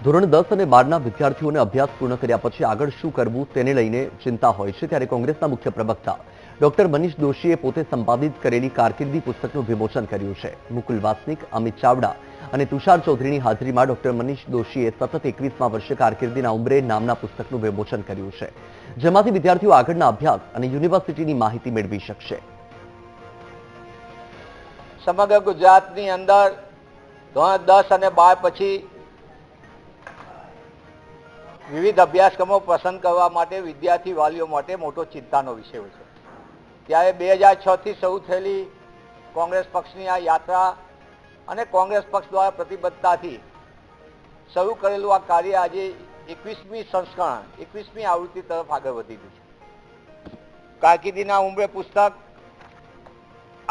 ધોરણ 10 અને 12ના વિદ્યાર્થીઓને અભ્યાસ પૂર્ણ કર્યા પછી આગળ શું કરવું તેને લઈને ચિંતા હોય છે, ત્યારે કોંગ્રેસના મુખ્ય પ્રવક્તા ડોક્ટર મનીષ દોશીએ પોતે સંપાદિત કરેલી કારકિર્દી પુસ્તકનું વિમોચન કર્યું છે. મુકુલ વાસનિક, અમિત ચાવડા અને તુષાર ચૌધરીની હાજરીમાં ડોક્ટર મનીષ દોશીએ સતત 21મા વર્ષે કારકિર્દીના ઉંબરે નામના પુસ્તકનું વિમોચન કર્યું છે, જેમાંથી વિદ્યાર્થીઓ આગળના અભ્યાસ અને યુનિવર્સિટીની માહિતી મેળવી શકશે. સમગ્ર ગુજરાતની અંદર ધોરણ 10 અને 12 પછી વિવિધ અભ્યાસક્રમો પસંદ કરવા માટે વિદ્યાર્થી વાલીઓ માટે મોટો ચિંતાનો વિષય હોય છે. ત્યારે 2006 થી શરૂ થયેલી કોંગ્રેસ પક્ષની આ યાત્રા અને કોંગ્રેસ પક્ષ દ્વારા પ્રતિબદ્ધતાથી શરૂ કરેલું આ કાર્ય આજે 21મી સંસ્કરણ 21મી આવૃત્તિ તરફ આગળ વધી ગયું છે. કારકિર્દીના ઉંબરે પુસ્તક,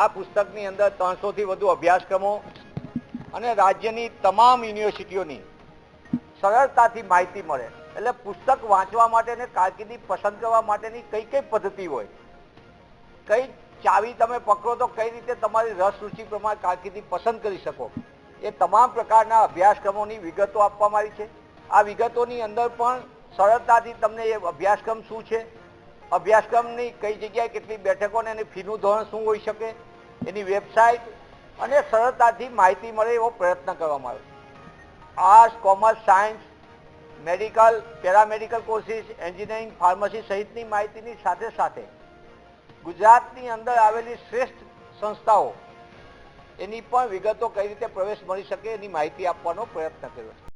આ પુસ્તકની અંદર 300થી વધુ અભ્યાસક્રમો અને રાજ્યની તમામ યુનિવર્સિટીઓની સરળતાથી માહિતી મળે. એટલે પુસ્તક વાંચવા માટે અને કારકિર્દી પસંદ કરવા માટેની કઈ કઈ પદ્ધતિ હોય, કઈ ચાવી તમે પકડો તો કઈ રીતે તમારી રસ રુચિ પ્રમાણે કારકિર્દી પસંદ કરી શકો, એ તમામ પ્રકારના અભ્યાસક્રમોની વિગતો આપવામાં આવી છે. આ વિગતોની અંદર પણ સરળતાથી તમને એ અભ્યાસક્રમ શું છે, અભ્યાસક્રમની કઈ જગ્યાએ કેટલી બેઠકો અને એની ફીનું ધોરણ શું હોઈ શકે, એની વેબસાઇટ અને સરળતાથી માહિતી મળે એવો પ્રયત્ન કરવામાં આવ્યો. Arts, commerce, science, medical, paramedical courses, engineering, pharmacy સહિતની માહિતીની સાથે સાથે ગુજરાતની અંદર આવેલી શ્રેષ્ઠ સંસ્થાઓ એની પણ વિગતો કઈ રીતે પ્રવેશ મળી શકે એની માહિતી આપવાનો પ્રયત્ન કર્યો છે.